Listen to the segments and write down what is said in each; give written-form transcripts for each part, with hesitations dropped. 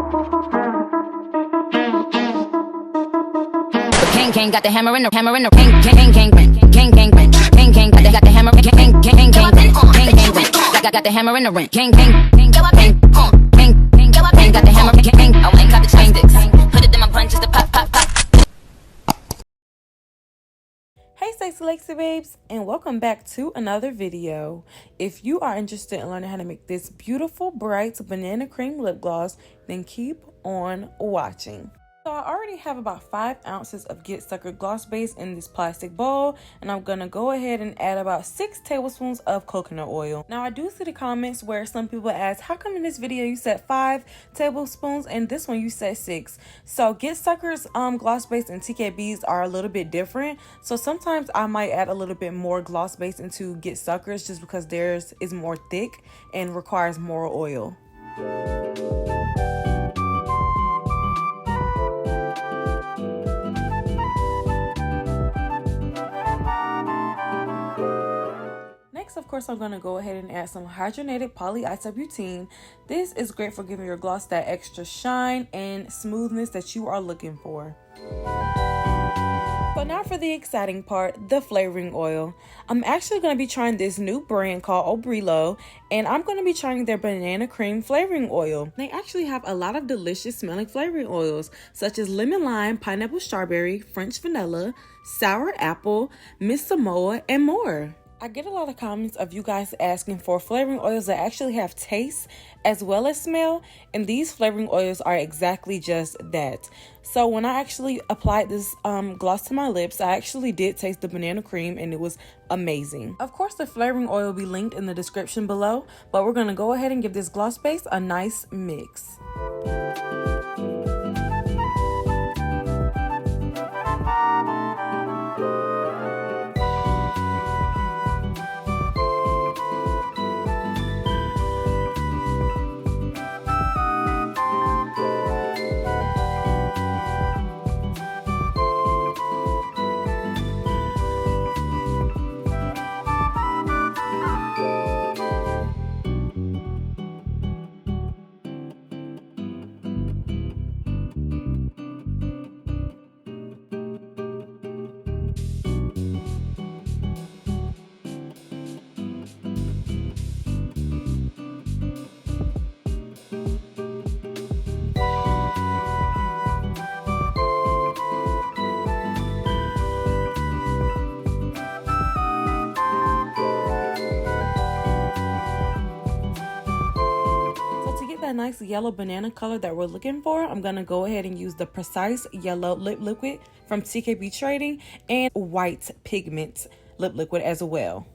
King got the hammer in the king king king king king king king king got the hammer king king king king got the hammer in the ring king king king king got the hammer king I ain't got the chain sticks put it in my punches to pop pop pop. Hey sexy Lexy babes, and welcome back to another video. If you are interested in learning how to make this beautiful bright banana cream lip gloss, then keep on watching. So I already have about 5 ounces of Get Sucker gloss base in this plastic bowl, and I'm gonna go ahead and add about 6 tablespoons of coconut oil. Now I do see the comments where some people ask, how come in this video you said 5 tablespoons and this one you said 6? So Get Sucker's gloss base and TKBs are a little bit different. So sometimes I might add a little bit more gloss base into Get Suckers just because theirs is more thick and requires more oil. Of course, I'm going to go ahead and add some hydrogenated polyisobutene. This is great for giving your gloss that extra shine and smoothness that you are looking for. So now for the exciting part, the flavoring oil. I'm actually going to be trying this new brand called Obrilo, and I'm going to be trying their banana cream flavoring oil. They actually have a lot of delicious smelling flavoring oils, such as lemon lime, pineapple strawberry, French vanilla, sour apple, Miss Samoa, and more. I get a lot of comments of you guys asking for flavoring oils that actually have taste as well as smell, and these flavoring oils are exactly just that. So when I actually applied this gloss to my lips, I actually did taste the banana cream and it was amazing. Of course, the flavoring oil will be linked in the description below, but we're going to go ahead and give this gloss base a nice mix. That nice yellow banana color that we're looking for, I'm gonna go ahead and use the Precise Yellow Lip Liquid from TKB Trading and White Pigment Lip Liquid as well.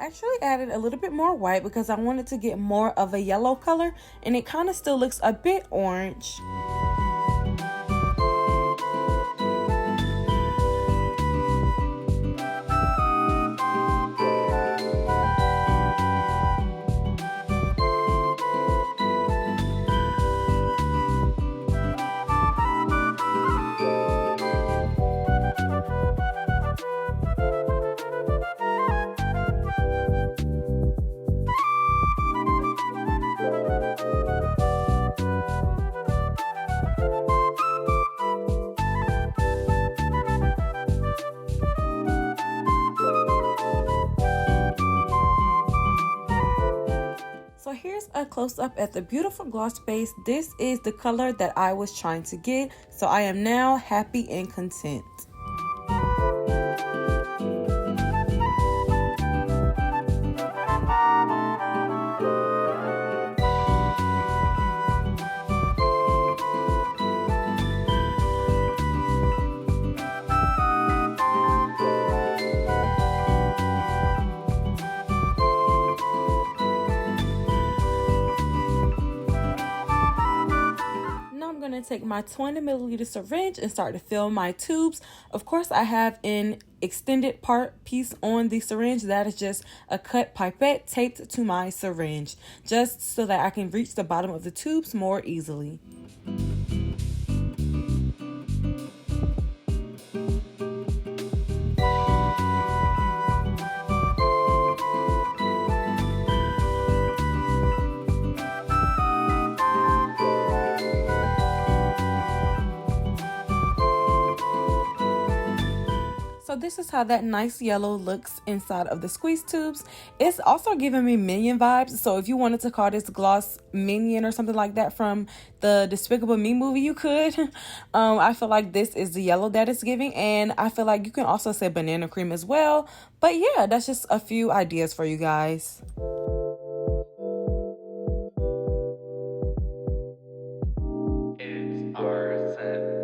Actually added a little bit more white because I wanted to get more of a yellow color, and it kind of still looks a bit orange. So here's a close-up at the beautiful gloss base. This is the color that I was trying to get, so I am now happy and content. to take my 20 milliliter syringe and start to fill my tubes. Of course, I have an extended part piece on the syringe. That is just a cut pipette taped to my syringe, just so that I can reach the bottom of the tubes more easily. So this is how that nice yellow looks inside of the squeeze tubes. It's also giving me Minion vibes. So if you wanted to call this gloss Minion or something like that from the Despicable Me movie, you could. I feel like this is the yellow that it's giving. And I feel like you can also say banana cream as well. But yeah, that's just a few ideas for you guys. It's our scent.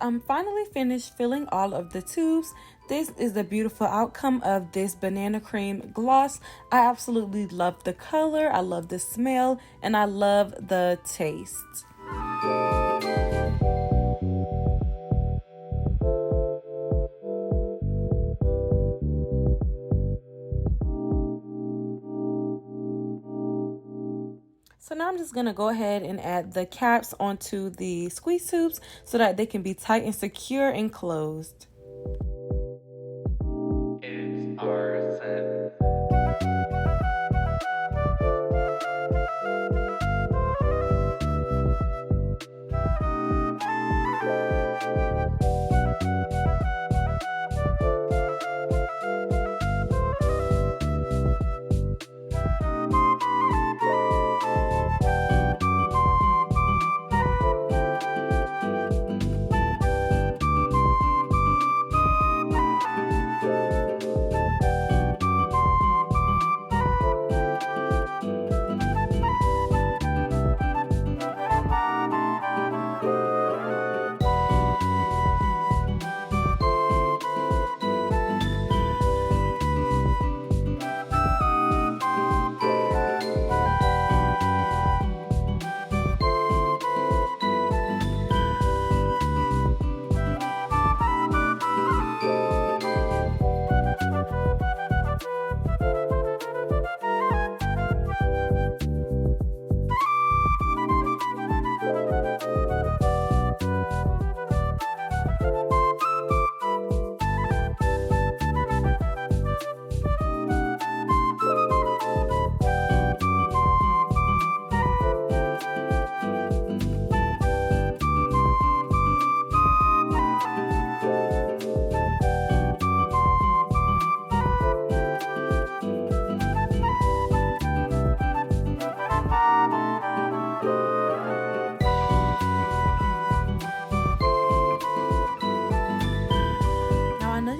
I'm finally finished filling all of the tubes. This is the beautiful outcome of this banana cream gloss. I absolutely love the color, I love the smell, and I love the taste. So now I'm just going to go ahead and add the caps onto the squeeze tubes so that they can be tight and secure and closed. It's our scent.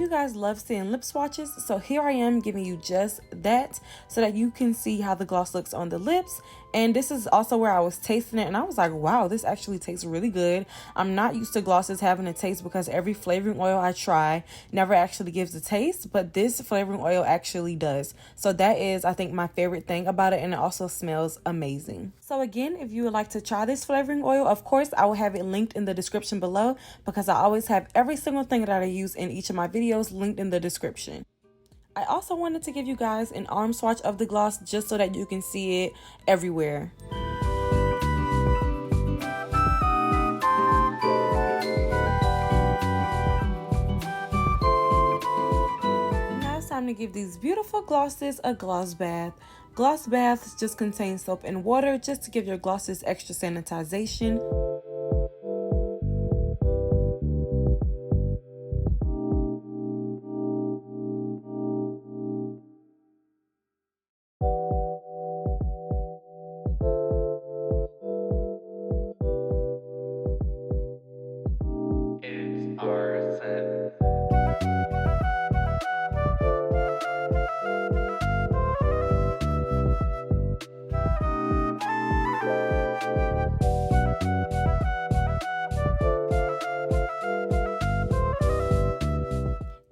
you guys love seeing lip swatches, so here I am giving you just that so that you can see how the gloss looks on the lips. And this is also where I was tasting it and I was like, wow, this actually tastes really good. I'm not used to glosses having a taste because every flavoring oil I try never actually gives a taste, but this flavoring oil actually does. So that is, I think, my favorite thing about it, and it also smells amazing. So again, if you would like to try this flavoring oil, of course, I will have it linked in the description below because I always have every single thing that I use in each of my videos linked in the description. I also wanted to give you guys an arm swatch of the gloss just so that you can see it everywhere. Now it's time to give these beautiful glosses a gloss bath. Gloss baths just contain soap and water just to give your glosses extra sanitization. It's our scent.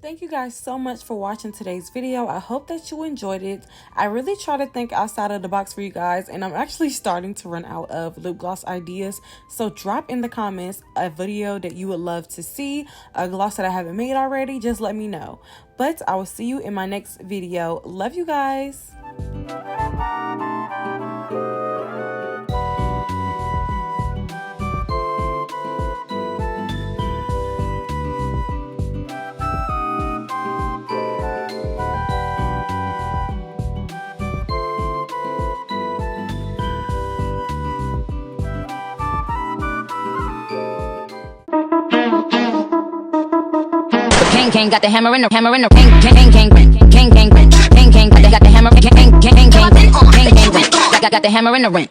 Thank you guys so much for watching today's video. I hope that you enjoyed it. I really try to think outside of the box for you guys, and I'm actually starting to run out of lip gloss ideas. So drop in the comments a video that you would love to see, a gloss that I haven't made already. Just let me know. But I will see you in my next video. Love you guys. King got the hammer in the king king king king king king king king king king got the hammer king king king king king king king got the hammer in the ring.